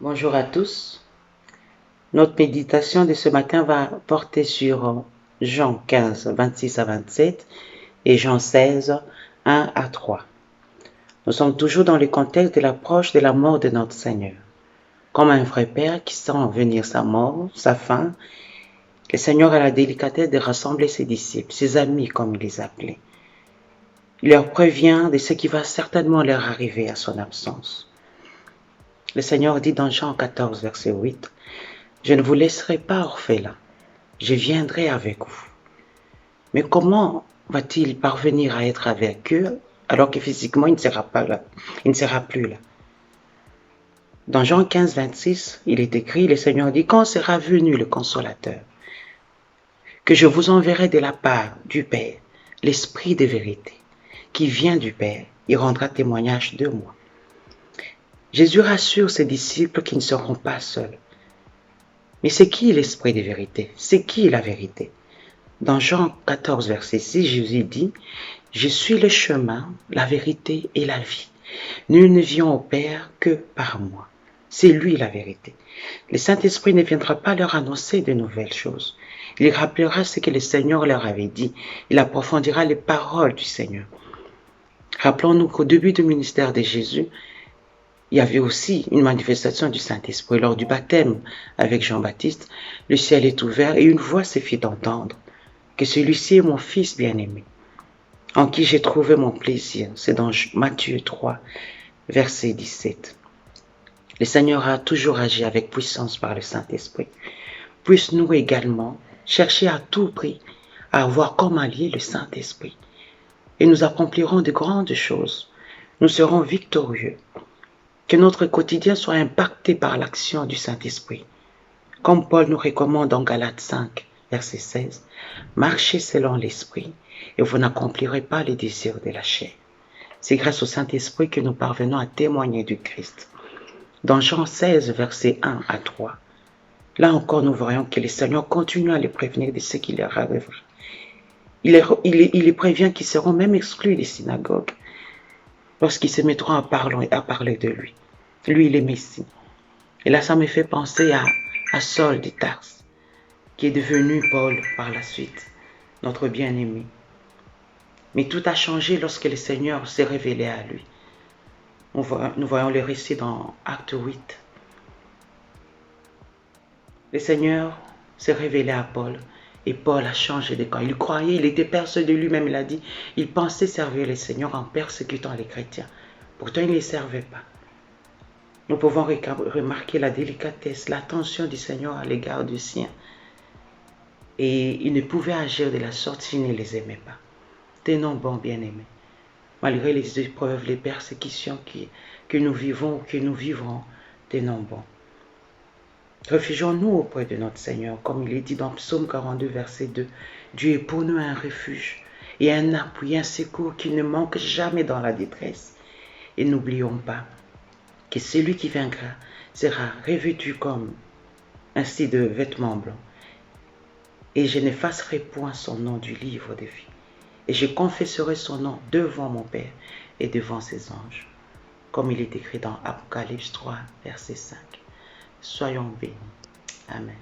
Bonjour à tous. Notre méditation de ce matin va porter sur Jean 15, 26 à 27 et Jean 16, 1 à 3. Nous sommes toujours dans le contexte de l'approche de la mort de notre Seigneur. Comme un vrai père qui sent venir sa mort, sa fin, le Seigneur a la délicatesse de rassembler ses disciples, ses amis comme il les appelait. Il leur prévient de ce qui va certainement leur arriver à son absence. Le Seigneur dit dans Jean 14, verset 8, « Je ne vous laisserai pas orphelins, je viendrai avec vous. » Mais comment va-t-il parvenir à être avec eux alors que physiquement il ne sera pas là, il ne sera plus là? Dans Jean 15, 26, il est écrit, le Seigneur dit, « Quand sera venu le Consolateur, que je vous enverrai de la part du Père, l'Esprit de vérité, qui vient du Père, il rendra témoignage de moi. » Jésus rassure ses disciples qu'ils ne seront pas seuls. Mais c'est qui l'Esprit de vérité? C'est qui la vérité? Dans Jean 14, verset 6, Jésus dit, « Je suis le chemin, la vérité et la vie. Nul ne vient au Père que par moi. » C'est lui la vérité. Le Saint-Esprit ne viendra pas leur annoncer de nouvelles choses. Il rappellera ce que le Seigneur leur avait dit. Il approfondira les paroles du Seigneur. Rappelons-nous qu'au début du ministère de Jésus, il y avait aussi une manifestation du Saint-Esprit. Lors du baptême avec Jean-Baptiste, le ciel est ouvert et une voix se fit entendre, que celui-ci est mon Fils bien-aimé, en qui j'ai trouvé mon plaisir. C'est dans Matthieu 3, verset 17. Le Seigneur a toujours agi avec puissance par le Saint-Esprit. Puisses-nous également chercher à tout prix à avoir comme allié le Saint-Esprit. Et nous accomplirons de grandes choses. Nous serons victorieux. Que notre quotidien soit impacté par l'action du Saint-Esprit. Comme Paul nous recommande dans Galates 5, verset 16, « Marchez selon l'Esprit, et vous n'accomplirez pas les désirs de la chair. » C'est grâce au Saint-Esprit que nous parvenons à témoigner du Christ. Dans Jean 16, verset 1 à 3, là encore nous voyons que le Seigneur continue à les prévenir de ce qui leur arrivera. Il les prévient qu'ils seront même exclus des synagogues lorsqu'ils se mettront à parler de lui. Lui, il est Messie. Et là, ça me fait penser à Saul de Tarse, qui est devenu Paul par la suite, notre bien-aimé. Mais tout a changé lorsque le Seigneur s'est révélé à lui. Nous voyons le récit dans Acte 8. Le Seigneur s'est révélé à Paul et Paul a changé de camp. Il croyait, il était persuadé de lui-même, il a dit, il pensait servir le Seigneur en persécutant les chrétiens. Pourtant, il ne les servait pas. Nous pouvons remarquer la délicatesse, l'attention du Seigneur à l'égard du sien. Et il ne pouvait agir de la sorte s'il ne les aimait pas. Tenons bon, bien-aimés. Malgré les épreuves, les persécutions que nous vivons, que nous vivrons, tenons bon. Réfugions-nous auprès de notre Seigneur, comme il est dit dans Psaume 42, verset 2. Dieu est pour nous un refuge et un appui, un secours qui ne manque jamais dans la détresse. Et n'oublions pas que celui qui vaincra sera revêtu comme ainsi de vêtements blancs. Et je n'effacerai point son nom du livre de vie. Et je confesserai son nom devant mon Père et devant ses anges. Comme il est écrit dans Apocalypse 3, verset 5. Soyons bénis. Amen.